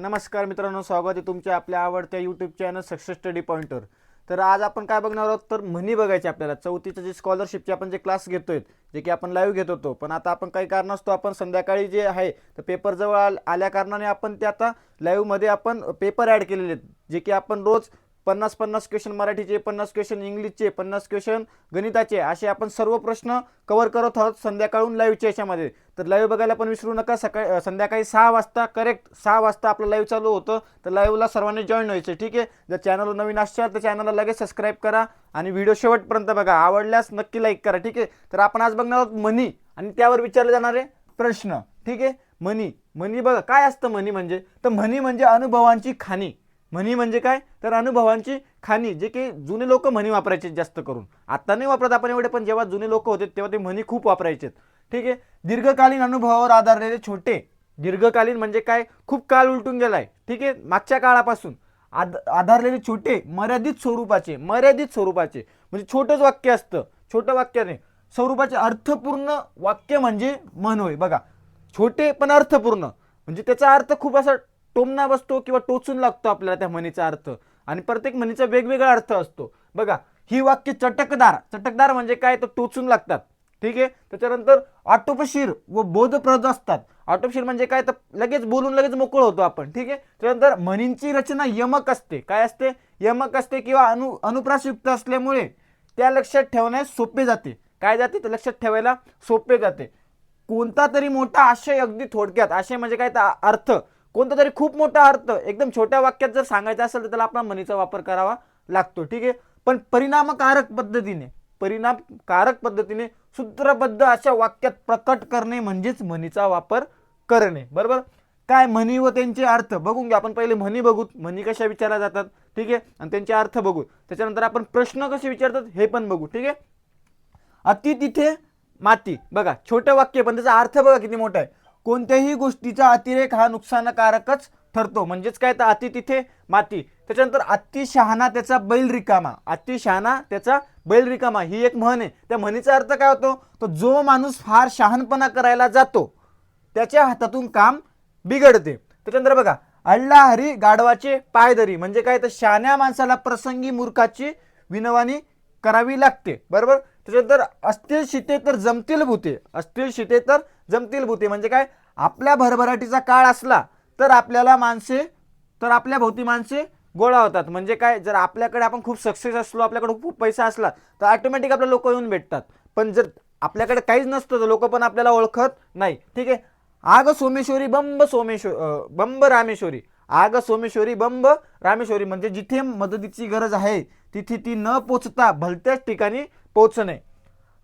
नमस्कार मित्रांनो, स्वागत आहे तुमच्या आपल्या आवडत्या यूट्यूब चॅनल सक्सेस स्टडी पॉइंटवर. तर आज आपण काय बघणार आहोत, तर म्हणी बघायची आपल्याला. चौथीचे जे स्कॉलरशिपचे आपण जे क्लास घेतोय, जे की आपण लाईव्ह घेत होतो, पण आता आपण काही कारणास्तव आपण संध्याकाळी जे आहे तर पेपर जवळ आल्या कारणाने आपण ते आता लाईव्हमध्ये आपण पेपर ॲड केलेले आहेत, जे की आपण रोज 50-50 क्वेश्चन मराठीचे, 50 क्वेश्चन इंग्लिशचे, 50 क्वेश्चन गणिताचे, असे आपण सर्व प्रश्न कव्हर करत आहोत संध्याकाळून लाईव्हच्या याच्यामध्ये. तर लाईव्ह बघायला पण विसरू नका. संध्याकाळी 6 वाजता, करेक्ट 6 वाजता आपलं लाईव्ह चालू होतं. तर लाईव्हला सर्वांनी जॉईन व्हायचं, ठीक आहे. जर चॅनल नवीन असाल तर चॅनलला लगेच सबस्क्राईब करा आणि व्हिडिओ शेवटपर्यंत बघा. आवडल्यास नक्की लाईक करा, ठीक आहे. तर आपण आज बघणार आहोत म्हणी आणि त्यावर विचारले जाणारे प्रश्न, ठीक आहे. म्हणी बघा काय असतं. म्हणी म्हणजे अनुभवांची खाणी. म्हणी म्हणजे काय, तर अनुभवांची खाणी, जे की जुने लोक म्हणी वापरायचे जास्त करून. आता नाही वापरत आपण एवढे, पण जेव्हा जुने लोक होते तेव्हा ते म्हणी खूप वापरायचे, ठीक आहे. दीर्घकालीन अनुभवावर आधारलेले छोटे. दीर्घकालीन म्हणजे काय, खूप काळ उलटून गेलाय, ठीक आहे, मागच्या काळापासून आधारलेले छोटे मर्यादित स्वरूपाचे. म्हणजे छोटंच वाक्य असतं, छोटं वाक्य नाही, स्वरूपाचे अर्थपूर्ण वाक्य म्हणजे म्हण होय. बघा, छोटे पण अर्थपूर्ण, म्हणजे त्याचा अर्थ खूप असा टोमना बसतो किंवा टोचून लागतो आपल्याला त्या म्हणीचा अर्थ, आणि प्रत्येक म्हणीचा वेगवेगळा अर्थ असतो. बघा, ही वाक्य चटकदार म्हणजे काय, तर टोचून लागतात, ठीक आहे. त्याच्यानंतर आटोपशीर व बोधप्रद असतात. आटोपशीर म्हणजे काय, तर लगेच बोलून लगेच मोकळ होतो आपण, ठीक आहे. त्यानंतर म्हणींची रचना यमक असते. काय असते, यमक असते, किंवा अनुप्रासयुक्त असल्यामुळे त्या लक्षात ठेवण्यास सोपे जाते. काय जाते, तर लक्षात ठेवायला सोपे जाते. कोणता तरी मोठा आशय अगदी थोडक्यात. आशय म्हणजे काय, तर अर्थ. कोणता तरी खूप मोठा अर्थ एकदम छोट्या वाक्यात जर सांगायचा असेल तर त्याला आपण म्हणीचा वापर करावा लागतो, ठीक आहे. पण परिणामकारक पद्धतीने सूत्रबद्ध अशा वाक्यात प्रकट करणे म्हणजेच म्हणीचा वापर करणे, बरोबर. काय म्हणी व त्यांचे अर्थ बघून घ्या. आपण पहिले म्हणी बघू, म्हणी कशा विचारल्या जातात, ठीक आहे, आणि त्यांचे अर्थ बघू. त्याच्यानंतर आपण प्रश्न कसे विचारतात हे पण बघू, ठीक आहे. अति तिथे माती. बघा, छोटं वाक्य पण त्याचा अर्थ बघा किती मोठा आहे. कोणत्याही गोष्टीचा अतिरेक हा नुकसानकारकच ठरतो. म्हणजेच काय, तर अति तिथे माती. त्याच्यानंतर अतिशहाणा त्याचा बैल रिकामा, ही एक म्हण आहे. त्या म्हणीचा अर्थ काय होतो, तो जो माणूस फार शहाणपणा करायला जातो त्याच्या हातातून काम बिघडते. त्याच्यानंतर बघा, अल्ला हरी गाढवाचे पायधरी. म्हणजे काय, तर शहाण्या माणसाला प्रसंगी मूर्खाची विनवणी करावी लागते, बरोबर. त्याच्यानंतर असतील शिते तर जमतील भूते. म्हणजे काय, आपल्या भरभराटीचा काळ असला तर आपल्या भोवती माणसे गोळा होतात. म्हणजे काय, जर आपल्याकडे आपण खूप सक्सेस असलो, आपल्याकडे खूप पैसा असला तर ऑटोमॅटिक आपल्याला लोक येऊन भेटतात. पण जर आपल्याकडे काहीच नसतं तर लोक पण आपल्याला ओळखत नाही, ठीक आहे. आग सोमेश्वरी बंब रामेश्वरी. आग सोमेश्वरी बंब रामेश्वरी म्हणजे जिथे मदतीची गरज आहे तिथे ती न पोचता भलत्याच ठिकाणी पोचणे.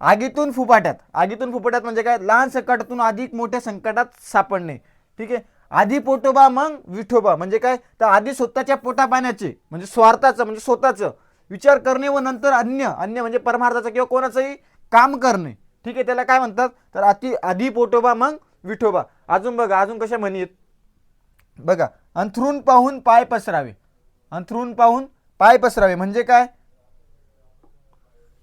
आगीतून फुपाट्यात म्हणजे काय, लहान संकटातून अधिक मोठ्या संकटात सापडणे, ठीक आहे. आधी पोटोबा मग विठोबा. म्हणजे काय, तर आधी स्वतःच्या पोटा पाण्याचे म्हणजे स्वार्थाचं म्हणजे स्वतःचं विचार करणे व नंतर अन्य म्हणजे परमार्थाचं किंवा कोणाचंही काम करणे, ठीक आहे. त्याला काय म्हणतात, तर आधी पोटोबा मग विठोबा. अजून बघा, अजून कशा म्हणी आहेत बघा. अंथरून पाहून पाय पसरावे म्हणजे काय,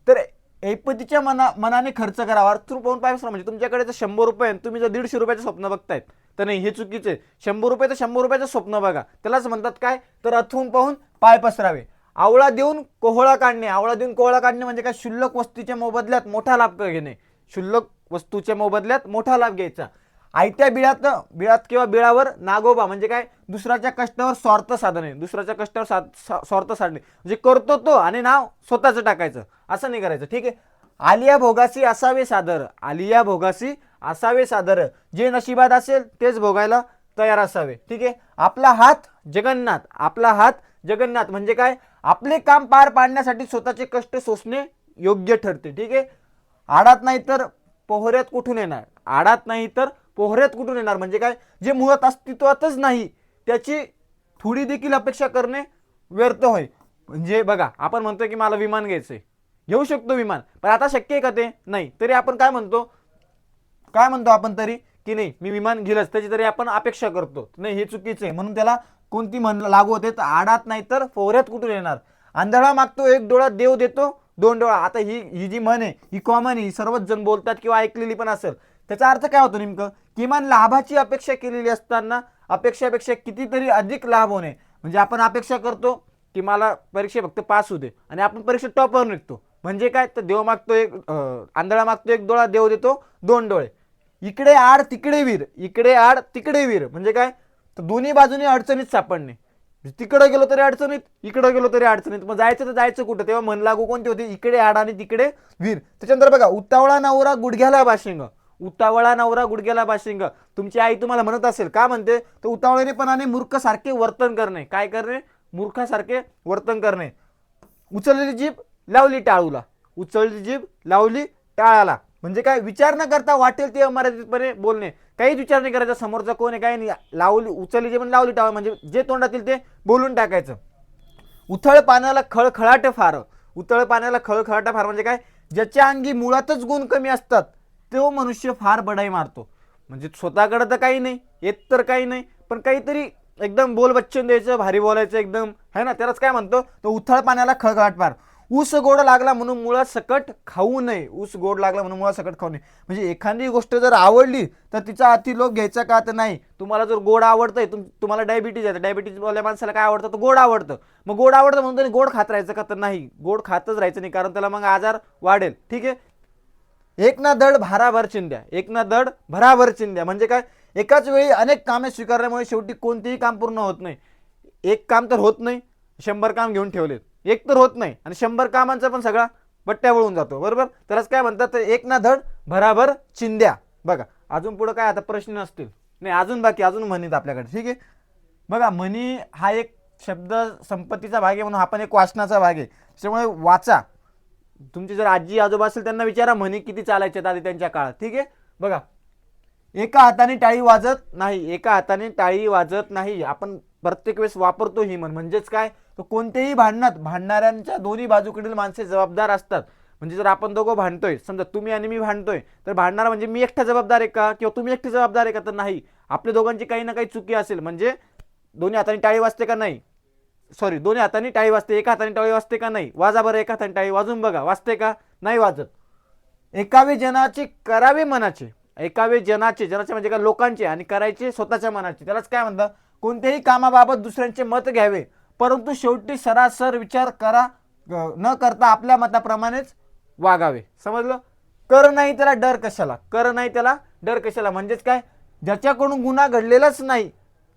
तर ऐपतीच्या मनाने खर्च करावा. अंथरून पाहून पाय पसरावे म्हणजे तुमच्याकडे जर 100 रुपये आणि तुम्ही जर 150 रुपयाचं स्वप्न बघतायत तर नाही, हे चुकीचं आहे. 100 रुपये तर 100 रुपयाचं स्वप्न बघा, त्यालाच म्हणतात काय, तर अंथरून पाहून पाय पसरावे. आवळा देऊन कोहळा काढणे म्हणजे काय, शुल्लक वस्तूच्या मोबदल्यात मोठा लाभ घ्यायचा. आयत्या बिळात किंवा बिळावर नागोबा. म्हणजे काय, दुसऱ्याच्या कष्टावर स्वार्थ साधणे. म्हणजे करतो तो आणि नाव स्वतःचं टाकायचं, असं नाही करायचं, ठीक आहे. आलिया भोगासी असावे सादर. जे नशिबात असेल तेच भोगायला तयार असावे, ठीक आहे. आपला हात जगन्नाथ म्हणजे काय, आपले काम पार पाडण्यासाठी स्वतःचे कष्ट सोसणे योग्य ठरते, ठीक आहे. आडात नाही तर पोहऱ्यात कुठून येणार. म्हणजे काय, जे मुळात अस्तित्वातच नाही त्याची थोडी देखील अपेक्षा करणे व्यर्थ होय. म्हणजे बघा, आपण म्हणतो की मला विमान घ्यायचंय, घेऊ शकतो विमान, पण आता शक्य आहे का ते, नाही. तरी आपण काय म्हणतो आपण तरी, की नाही मी विमान घेलच, त्याची तरी आपण अपेक्षा करतो. नाही, हे चुकीचं आहे. म्हणून त्याला कोणती म्हण लागू होते, तर आडात नाही तर पोहऱ्यात कुठून येणार. आंधळा मागतो एक डोळा, देव देतो 2 डोळा. आता ही जी म्हण आहे ही कॉमन आहे, सर्वच जण बोलतात किंवा ऐकलेली पण असेल. त्याचा अर्थ काय होतो नेमकं, किमान लाभाची अपेक्षा केलेली असताना अपेक्षापेक्षा कितीतरी अधिक लाभ होणे. म्हणजे आपण अपेक्षा करतो की मला परीक्षा फक्त पास होऊ दे आणि आपण परीक्षेत टॉपवर निघतो. म्हणजे काय, तर देव मागतो एक आंधळा मागतो एक डोळा, देव देतो दोन डोळे. इकडे आड तिकडे वीर, इकडे आड तिकडे वीर. म्हणजे काय, तर दोन्ही बाजूनी अडचणीत सापडणे. तिकडे गेलो तरी अडचणीत, इकडे गेलो तरी अडचणीत. मग जायचं तर जायचं कुठं? तेव्हा मन लागू कोणती होती? इकडे आड आणि तिकडे वीर. त्याच्यानंतर बघा, उतावळा नवरा गुडघ्याला बाशिंग. उतावळा नवरा गुडघ्याला बाशिंग. तुमची आई तुम्हाला म्हणत असेल, का म्हणते? तर उतावळेपणाने मूर्खासारखे वर्तन करणे. काय करणे? मूर्खासारखे वर्तन करणे. उचललेली जीभ लावली टाळूला. उचलली जीभ लावली टाळाला. म्हणजे काय, विचार न करता वाटेल ते अमर्यादितपणे बोलणे. काहीच विचार नाही करायचा समोरचा कोण आहे काय नाही. लावली उचलली जीभ लावली टाळ, म्हणजे जे तोंडात येईल ते बोलून टाकायचं. उथळ पाण्याला खळखळाट फार. उथळ पाण्याला खळखळाट फार म्हणजे काय, ज्याच्या अंगी मुळातच गुण कमी असतात तो मनुष्य फार बडाई मारतो. म्हणजे स्वतःकडे तर काही नाही, येत तर काही नाही, पण काहीतरी एकदम बोल बच्चन द्यायचं, भारी बोलायचं एकदम, है ना, त्यालाच काय म्हणतो? तो उथळ पाण्याला खळखळाट फार. ऊस गोड लागला म्हणून मुळात सकट खाऊ नये. ऊस गोड लागला म्हणून मुळात सकट खाऊ नये. म्हणजे एखादी गोष्ट जर आवडली तर तिचा अतिलोभ घ्यायचा का? तर नाही. तुम्हाला जर गोड आवडतंय, तुम्हाला डायबिटीज आहे, डायबिटीज वाल्या माणसाला काय आवडतं? तर गोड आवडतं. मग गोड आवडतं म्हणून तुम्ही गोड खात राहायचं का? तर नाही, गोड खातच राहायचं नाही, कारण त्याला मग आजार वाढेल. ठीक आहे. एक ना धड भाराभर चिंध्या. एक ना धड भराभर चिंध्या म्हणजे काय, एकाच वेळी अनेक कामे स्वीकारल्यामुळे शेवटी कोणतेही काम पूर्ण होत नाही. एक काम तर होत नाही, 100 काम घेऊन ठेवलेत. एक तर होत नाही आणि 100 कामांचा पण सगळा बट्ट्या वळून जातो. बरोबर, त्यालाच काय म्हणतात? तर एक ना धड भराभर चिंध्या. बघा अजून पुढे काय आता प्रश्न नसतील, नाही अजून बाकी, अजून म्हणीत आपल्याकडे. ठीक आहे. बघा, म्हणी हा एक शब्द संपत्तीचा भाग आहे, म्हणून आपण एक वाचनाचा भाग आहे. त्याच्यामुळे वाचा. तुमची जर आजी आजोबा असेल त्यांना विचारा म्हणी किती चालायचे आधी त्यांच्या काळात. ठीक आहे. बघा, एका हाताने टाळी वाजत नाही. एका हाताने टाळी वाजत नाही आपण प्रत्येक वेळेस वापरतो ही म्हण. म्हणजेच काय, तर कोणत्याही भांडणात भांडणाऱ्यांच्या दोन्ही बाजूकडील माणसे जबाबदार असतात. म्हणजे जर आपण दोघं भांडतोय, समजा तुम्ही आणि मी भांडतोय, तर भांडणार म्हणजे मी एकटा जबाबदार आहे का, किंवा तुम्ही एकटे जबाबदार आहे का? तर नाही, आपल्या दोघांची काही ना काही चुकी असेल. म्हणजे दोन्ही हाताने टाळी वाजते का? नाही, सॉरी, दोन्ही हाताने टाळी वाजते. एका हाताने टाळी वाजते का? नाही. वाजा बरं एका हाताने टाळी, वाजून बघा, वाजते का? नाही वाजत. एकावे जनाचे करावे मनाचे. एकावे जनाचे, जनाचे म्हणजे काय, लोकांचे, आणि करायचे स्वतःच्या मनाचे. त्यालाच काय म्हणतात? कोणत्याही कामाबाबत दुसऱ्यांचे मत घ्यावे, परंतु शेवटी सरासर विचार करा न करता आपल्या मताप्रमाणेच वागावे. समजलं? कर नाही त्याला डर कशाला. कर नाही त्याला डर कशाला म्हणजेच काय, ज्याच्याकडून गुन्हा घडलेलाच नाही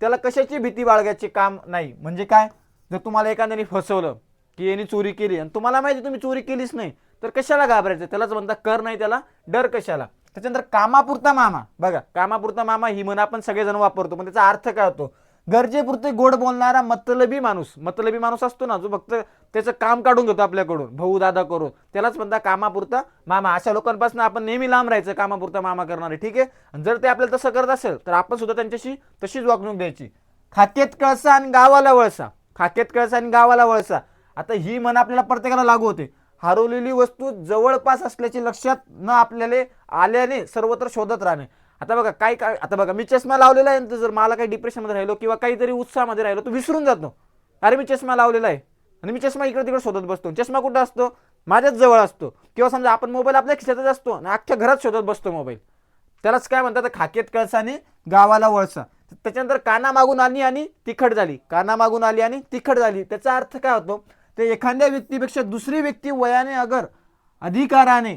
त्याला कशाची भीती बाळगायची काम नाही. म्हणजे काय, जर तुम्हाला एखाद्याने फसवलं की यांनी चोरी केली आणि तुम्हाला माहिती तुम्ही चोरी केलीच नाही, तर कशाला घाबरायचं? त्यालाच म्हणतात कर नाही त्याला डर कशाला. त्याच्यानंतर कामापुरता मामा. बघा, कामापुरता मामा ही म्हण आपण सगळेजण वापरतो, पण त्याचा अर्थ काय होतो? गरजेपुरते गोड बोलणारा मतलबी माणूस. मतलबी माणूस असतो ना, जो फक्त त्याचं काम काढून घेतो आपल्याकडून, भाऊ दादा करून, त्यालाच म्हणतात कामापुरता मामा. अशा लोकांपासून आपण नेहमी लांब राहायचं, कामापुरता मामा करणारे. ठीक आहे. आणि जर ते आपल्याला तसं करत असेल तर आपण सुद्धा त्यांच्याशी तशीच वागणूक द्यायची. खाकेत कळसा आणि गावाला वळसा. खाकेत कळसा आणि गावाला वळसा. आता ही म्हण आपल्याला प्रत्येकाला लागू होते. हरवलेली वस्तू जवळपास असल्याचे लक्षात न आपल्याला आल्याने सर्वत्र शोधत राहणे. आता बघा काय काय, आता बघा मी चष्मा लावलेला आहे, तर जर मला काही डिप्रेशनमध्ये राहिलो किंवा काहीतरी उत्साहामध्ये राहिलो तर विसरून जातो, अरे मी चष्मा लावलेला आहे, आणि मी चष्मा इकडे तिकडे शोधत बसतो. चष्मा कुठं असतो? माझ्याच जवळ असतो. किंवा समजा आपण मोबाईल आपल्या खिशातच असतो आणि अख्ख्या घरात शोधत बसतो मोबाईल. त्यालाच काय म्हणतात? खाकेत कळसाने गावाला वळसा. त्याच्यानंतर काना मागून आली आणि तिखट झाली. काना मागून आली आणि तिखट झाली. त्याचा अर्थ काय होतो? ते एखाद्या व्यक्तीपेक्षा दुसरी व्यक्ती वयाने अगर अधिकाराने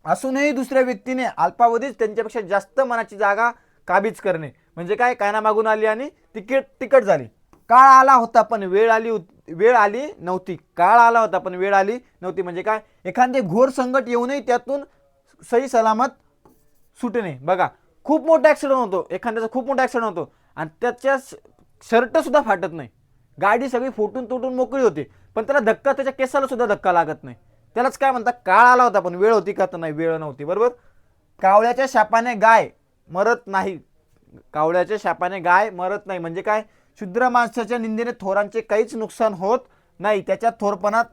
असूनही दुसऱ्या व्यक्तीने अल्पावधीत त्यांच्यापेक्षा जास्त मनाची जागा काबीज करणे. म्हणजे काय, काना मागून आली आणि तिखट झाली. काळ आला होता पण वेळ आली नव्हती. काळ आला होता पण वेळ आली नव्हती. म्हणजे काय, एखादे घोर संकट येऊनही त्यातून सही सलामत सुटणे. बघा, खूप मोठा ॲक्सिडेंट होतो, एखाद्याचा खूप मोठा ॲक्सिडेंट होतो आणि त्याच्या शर्ट सुद्धा फाटत नाही, गाडी सगळी फुटून तुटून मोकळी होती, पण त्याला धक्का, त्याच्या केसाला सुद्धा धक्का लागत नाही. त्यालाच काय म्हणतात? काळ आला होता पण वेळ होती का? तर नाही, वेळ नव्हती. बरोबर. कावळ्याच्या शापाने गाय मरत नाही. कावळ्याच्या शापाने गाय मरत नाही म्हणजे काय, शुद्र माणसाच्या निंदेने थोरांचे काहीच नुकसान होत नाही. त्याच्या थोरपणात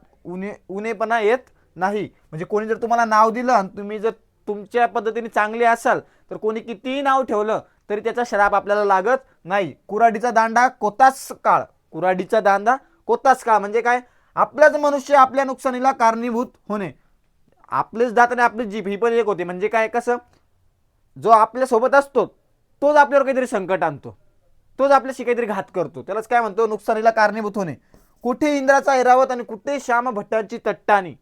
उणेपणा येत नाही. म्हणजे कोणी जर तुम्हाला नाव दिलं आणि तुम्ही जर तुमच्या पद्धतीने चांगले असाल तर कोणी कितीही नाव ठेवलं तरी त्याचा श्राप आपल्याला लागत नाही. कुऱ्हाडीचा दांडा कोताच काळ. कुऱ्हाडीचा दांडा कोताच काळ म्हणजे काय, आपलाच मनुष्य आपल्या नुकसानीला कारणीभूत होणे. आपलेच दात आणि आपली जीभ ही पण एक होते. म्हणजे काय, कसं, जो आपल्या सोबत असतो तोच आपल्यावर काहीतरी संकट आणतो. तोच आपल्याशी काहीतरी घात करतो, त्यालाच काय म्हणतो, नुकसानीला कारणीभूत होणे. कुठे इंद्राचा ऐरावत आणि कुठे श्याम भट्टांची तट्टाणी.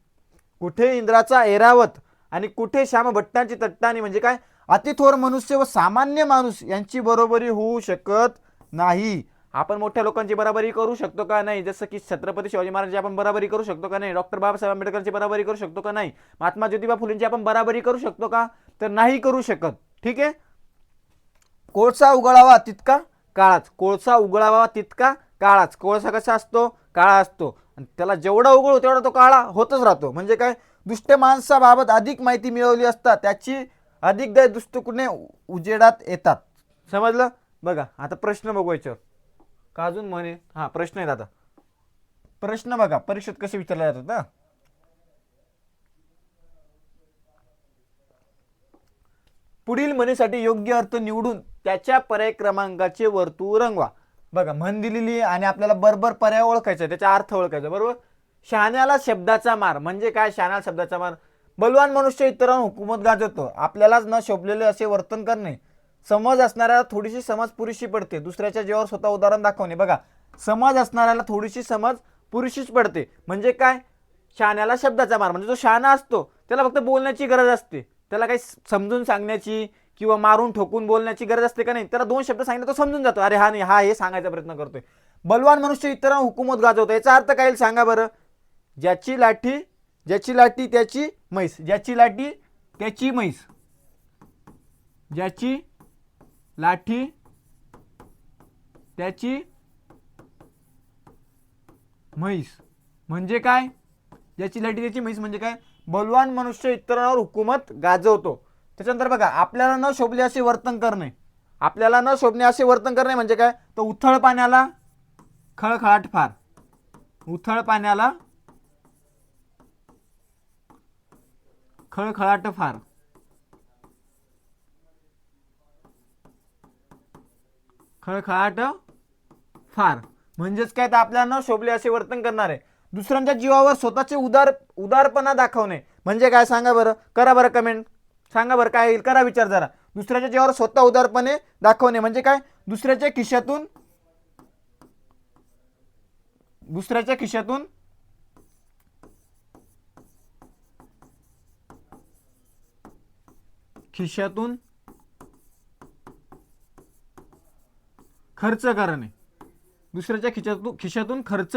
कुठे इंद्राचा ऐरावत आणि कुठे श्याम भट्टांची तट्टाणी म्हणजे काय, अतिथोर मनुष्य व सामान्य माणूस यांची बरोबरी होऊ शकत नाही. आपण मोठ्या लोकांची बराबरी करू शकतो का नाही, जसं की छत्रपती शिवाजी महाराजांची आपण बराबरी करू शकतो का नाही, डॉक्टर बाबासाहेब आंबेडकरची बराबरी करू शकतो का नाही, महात्मा ज्योतिबा फुलेंची आपण बराबरी करू शकतो का, तर नाही करू शकत. ठीक आहे. कोळसा उगळावा तितका काळाच. कोळसा उगळावा तितका काळाच. कोळसा कसा असतो, काळा असतो, आणि त्याला जेवढा उगळू तेवढा तो काळा होतच राहतो. म्हणजे काय, दुष्ट माणसाबाबत अधिक माहिती मिळवली असता त्याची अधिक दुष्टकुणे उजेडात येतात. समजलं. बघा आता प्रश्न बघू याच्यावर का अजून म्हणे, हा प्रश्न आहेत. आता प्रश्न बघा परीक्षेत कसे विचारले जातात ना. पुढील म्हणीसाठी योग्य अर्थ निवडून त्याच्या पर्याय क्रमांकाचे वर्तुळ रंगवा. बघा म्हण दिलेली आणि आपल्याला बरोबर पर्याय ओळखायचा, त्याचा अर्थ ओळखायचा. बरोबर. शहाण्याला शब्दाचा मार म्हणजे काय, शहाण्याला शब्दाचा मार. बलवान मनुष्य इतरांना हुकूमत गाजवतो. आपल्यालाच न शोभलेले असे वर्तन करणे. समज असणाऱ्याला थोडीशी समज पुरेशी पडते. दुसऱ्याच्या जीवावर स्वतः उदाहरण दाखवणे. बघा समज असणाऱ्याला थोडीशी समज पुरेशीच पडते म्हणजे काय, शहाण्याला शब्दाचा मार म्हणजे जो शहाणा असतो त्याला फक्त बोलण्याची गरज असते, त्याला काही समजून सांगण्याची किंवा मारून ठोकून बोलण्याची गरज असते का नाही. त्याला दोन शब्द सांगितले तो समजून जातो, अरे हा नाही हा हे सांगायचा प्रयत्न करतोय. बलवान मनुष्य इतरांना हुकूमत गाजवतो याचा अर्थ काय सांगा बरं. ज्याची लाठी त्याची म्हैस. ज्याची लाठी त्याची म्हैस. ज्याची लाठी त्याची म्हैस म्हणजे काय, ज्याची लाठी त्याची म्हैस म्हणजे काय, बलवान मनुष्य इतरांवर हुकूमत गाजवतो. त्याच्यानंतर बघा आपल्याला न शोभले असे वर्तन करणे. आपल्याला न शोभणे असे वर्तन करणे म्हणजे काय, तर उथळ पाण्याला खळखळाट फार. उथळ पाण्याला खळखळाट फार. खळखळाट फार म्हणजेच काय, तर आपल्याला न शोभले असे वर्तन करणार आहे. दुसऱ्यांच्या जीवावर स्वतःचे उदारपणा दाखवणे म्हणजे काय सांगा बरं, करा बरं कमेंट, सांगा बरं काय येईल, करा विचार जरा. दुसऱ्याच्या जीवावर स्वतः उदारपणे दाखवणे म्हणजे काय, दुसऱ्याच्या खिशातून खर्च करणे. दुसऱ्याच्या खिशातून खर्च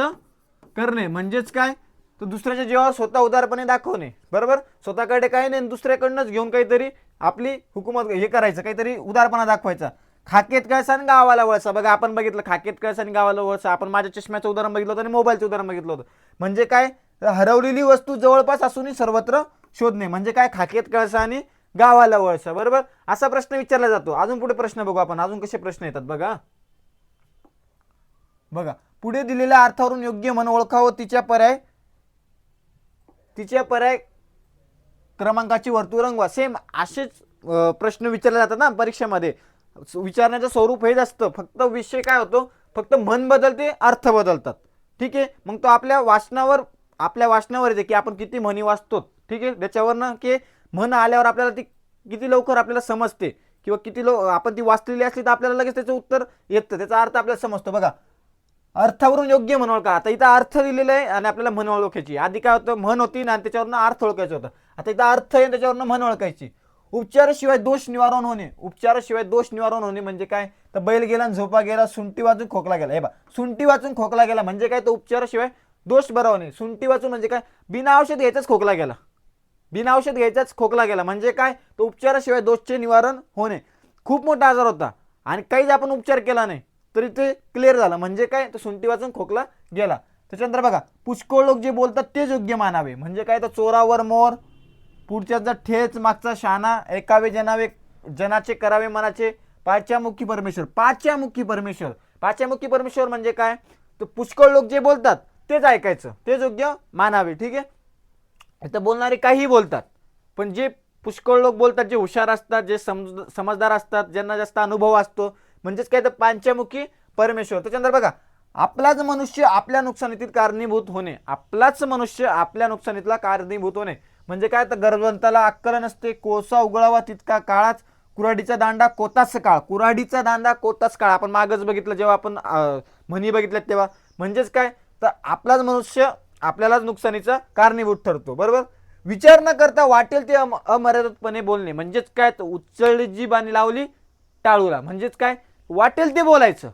करणे म्हणजेच काय, तर दुसऱ्याच्या जीवावर स्वतः उदारपणे दाखवणे. बरोबर. स्वतःकडे काही नाही दुसऱ्याकडनंच घेऊन काहीतरी आपली हुकूमत हे करायचं, काहीतरी उदारपणा दाखवायचा. खाकेत कळसा आणि गावाला वळसा. बघा आपण बघितलं खाकेत कळसा आणि गावाला वळसा. आपण माझ्या चष्म्याचं उदाहरण बघितलं होतं आणि मोबाईलचं उदाहरण बघितलं होतं. म्हणजे काय, हरवलेली वस्तू जवळपास असूनही सर्वत्र शोधणे म्हणजे काय, खाकेत कळसा आणि गावाला वळसा. बरोबर. असा प्रश्न विचारला जातो. अजून पुढे प्रश्न बघू आपण, अजून कसे प्रश्न येतात बघा. पुढे दिलेल्या अर्थावरून योग्य म्हण ओळखावं, तिच्या पर्याय क्रमांकाची वर्तुळ रंगवा. सेम असेच प्रश्न विचारले जातात ना परीक्षेमध्ये. विचारण्याचं स्वरूप हेच असतं, फक्त विषय काय होतो, फक्त म्हण बदलते अर्थ बदलतात. ठीक आहे. मग तो आपल्या वाचनावर येते की आपण किती म्हणी वाचतो. ठीक आहे. त्याच्यावरनं की म्हण आल्यावर आपल्याला ती किती लवकर आपल्याला समजते किंवा किती आपण ती वाचलेली असली तर आपल्याला लगेच त्याचं उत्तर येतं, त्याचा अर्थ आपल्याला समजतो. बघा अर्थावरून योग्य म्हण ओळखा. आता इथं अर्थ दिलेला आहे आणि आपल्याला म्हण ओळखायची. आधी काय होतं, म्हण होती ना त्याच्यावरनं अर्थ ओळखायचा होता. आता इथं अर्थ आहे त्याच्यावरनं म्हण ओळखायची. उपचाराशिवाय दोष निवारण होणे म्हणजे काय, तर बैल गेला आणि झोपा गेला, सुंटी वाजून खोकला गेला. हे बा सुंटी वाजून खोकला गेला म्हणजे काय, तर उपचाराशिवाय दोष बरा होणे. सुंटी वाजून म्हणजे काय, बिना औषध घ्यायचाच खोकला गेला म्हणजे काय, तर उपचाराशिवाय दोषचे निवारण होणे. खूप मोठा आजार होता आणि काहीच आपण उपचार केला नाही तरी ते क्लिअर झालं म्हणजे काय, तर सुंटी वाजून खोकला गेला. त्याच्यानंतर बघा पुष्कळ लोक जे बोलतात तेच योग्य मानावे म्हणजे काय, तर चोरावर मोर, पुढच्याचा ठेच, मागचा शाना, ऐकावे जनाचे करावे मनाचे, पाच्यामुखी परमेश्वर म्हणजे काय, तर पुष्कळ लोक जे बोलतात तेच ऐकायचं, तेच योग्य मानावे. ठीक आहे. इथं बोलणारे काही बोलतात पण जे पुष्कळ लोक बोलतात, जे हुशार असतात, जे समजदार असतात, ज्यांना जास्त अनुभव असतो म्हणजेच काय, तर पंचमुखी परमेश्वर. त्याच्यानंतर बघा आपलाच मनुष्य आपल्या नुकसानीतील कारणीभूत होणे म्हणजे काय, तर गरजवंताला अक्कल नसते. कोळसा उगळावा तितका काळाच, कुऱ्हाडीचा दांडा कोतास काळ, कुऱ्हाडीचा दांडा कोतास काळ आपण मागच बघितलं जेव्हा आपण म्हणी बघितल्यात तेव्हा. म्हणजेच काय तर आपलाच मनुष्य आपल्यालाच नुकसानीचा कारणीभूत ठरतो. बरोबर. विचार न करता वाटेल ते अमर्यादितपणे बोलणे म्हणजेच काय तर उचलली जीभ आणि लावली टाळूला. म्हणजेच काय वाटेल ते बोलायचं.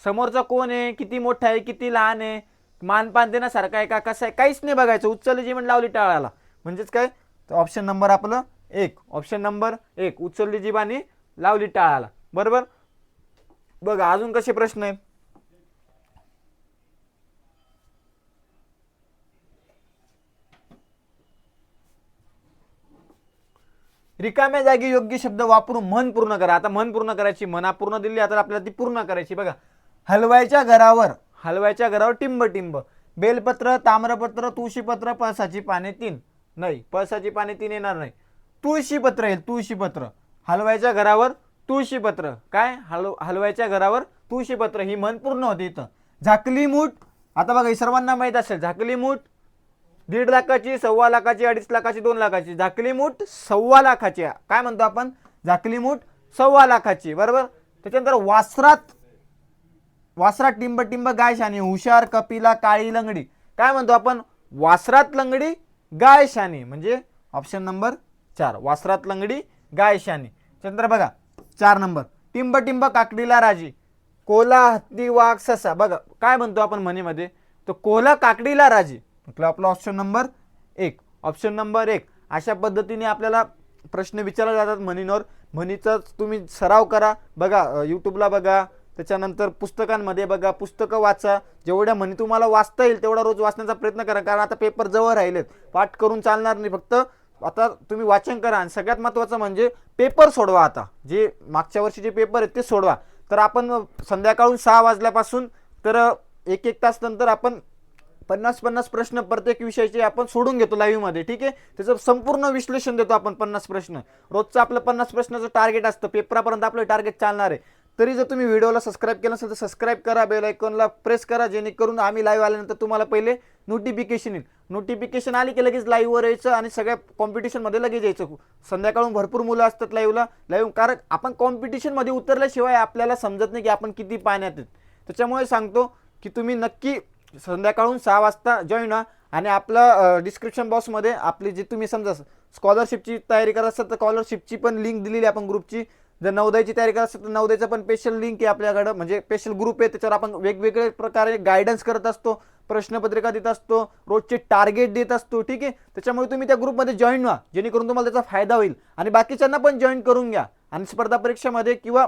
समोरचा कोण आहे, किती मोठा आहे, किती लहान आहे, मानपान देण्यासारखा आहे का कसं आहे काहीच नाही बघायचं. उचलली जीभ आणि लावली टाळाला. म्हणजेच काय तर ऑप्शन नंबर आपलं एक. ऑप्शन नंबर एक उचलली जीभ आणि लावली टाळाला. बरोबर. बघा अजून कसे प्रश्न आहेत. रिकाम्या जागी योग्य शब्द वापरून म्हण पूर्ण करा. आता म्हण पूर्ण करायची, म्हणा पूर्ण दिली आता आपल्याला ती पूर्ण करायची. बघा हलवायच्या घरावर, हलवायच्या घरावर टिंब टिंब, बेलपत्र, ताम्रपत्र, तुळशीपत्र, पळसाची पाने 3. नाही पळसाची पाने 3 येणार नाही. तुळशीपत्र येईल, तुळशीपत्र. हलवायच्या घरावर तुळशीपत्र. काय हलवायच्या घरावर तुळशीपत्र ही म्हण पूर्ण होते इथं. झाकली मूठ, आता बघा सर्वांना माहित असेल झाकली मूठ 1.5 लाखाची, 1.25 लाखाची, 2.5 लाखाची, 2 लाखाची. झाकली मूठ 1.25 लाखाची. काय म्हणतो आपण झाकली मूठ 1.25 लाखाची. बरोबर. त्याच्यानंतर वासरात, वासरात टिंब टिंब गाय शानी, हुशार कपिला काळी लंगडी. काय म्हणतो आपण वासरात लंगडी गाय शानी. म्हणजे ऑप्शन नंबर 4 वासरात लंगडी गाय शानी. त्यानंतर बघा 4 नंबर टिंब टिंब काकडीला राजी, कोला हत्ती वाघ ससा. बघा काय म्हणतो आपण म्हणीमध्ये तो कोला काकडीला राजी. म्हटलं आपला ऑप्शन नंबर 1. ऑप्शन नंबर 1 अशा पद्धतीने आपल्याला प्रश्न विचारले जातात म्हणींवर. म्हणीचा तुम्ही सराव करा. बघा यूट्यूबला बघा, त्याच्यानंतर पुस्तकांमध्ये बघा, पुस्तकं वाचा. जेवढ्या म्हणी तुम्हाला वाचता येईल तेवढा रोज वाचण्याचा प्रयत्न करा. कारण आता पेपर जवळ राहिलेत, पाठ करून चालणार नाही. फक्त आता तुम्ही वाचन करा आणि सगळ्यात महत्त्वाचं म्हणजे पेपर सोडवा. आता जे मागच्या वर्षीचे पेपर आहेत ते सोडवा. तर आपण संध्याकाळून 6 वाजल्यापासून तर 1-1 तास नंतर आपण 50-50 प्रश्न प्रत्येक विषयाचे आपण सोडून घेतो लाईव्ह मध्ये. ठीक आहे. त्याचं संपूर्ण विश्लेषण देतो आपण. 50 प्रश्न रोजचं आपलं 50 प्रश्नाचं टार्गेट असतं. पेपरापर्यंत आपलं टार्गेट चालणार आहे. तरी जर तुम्ही व्हिडिओला सबस्क्राईब केलं नसेल तर सबस्क्राईब करा, बेल आयकॉनला प्रेस करा, जेणेकरून आम्ही लाईव्ह आल्यानंतर तुम्हाला पहिले नोटिफिकेशन येईल. नोटिफिकेशन आली की लगेच लाईव्हवर यायचं आणि सगळ्या कॉम्पिटिशनमध्ये लगेच यायचं. संध्याकाळून भरपूर मुलं असतात लाईव्ह, कारण आपण कॉम्पिटिशनमध्ये उतरल्याशिवाय आपल्याला समजत नाही की आपण किती पाण्यात आहेत. त्याच्यामुळे सांगतो की तुम्ही नक्की संध्याकाळून 6 वाजता जॉईन व्हा. आणि आपला डिस्क्रिप्शन बॉक्समध्ये आपली जी तुम्ही समजा स्कॉलरशिपची तयारी करत असाल तर स्कॉलरशिपची पण लिंक दिलेली आपण ग्रुपची. जर नवोदयची तयारी करत असेल तर नवोदयचा पण स्पेशल लिंक आहे आपल्याकडं, म्हणजे स्पेशल ग्रुप आहे. त्याच्यावर आपण वेगवेगळे प्रकारे गायडन्स करत असतो, प्रश्नपत्रिका देत असतो, रोजचे टार्गेट देत असतो. ठीक आहे. त्याच्यामुळे तुम्ही त्या ग्रुपमध्ये जॉईन व्हा, जेणेकरून तुम्हाला त्याचा फायदा होईल. आणि बाकीच्यांना पण जॉईन करून घ्या. आणि स्पर्धा परीक्षेमध्ये किंवा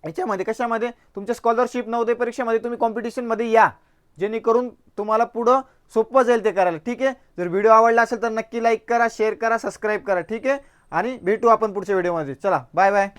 याच्यामध्ये कशामध्ये तुमच्या स्कॉलरशिप नवोदय परीक्षेमध्ये तुम्ही कॉम्पिटिशनमध्ये या, जेणेकरून तुम्हाला पुढं सोपं जाईल ते करायला. ठीक आहे. जर व्हिडिओ आवडला असेल तर नक्की लाईक करा, शेअर करा, सबस्क्राईब करा. ठीक आहे. आणि भेटू आपण पुढच्या व्हिडिओमध्ये. चला बाय बाय.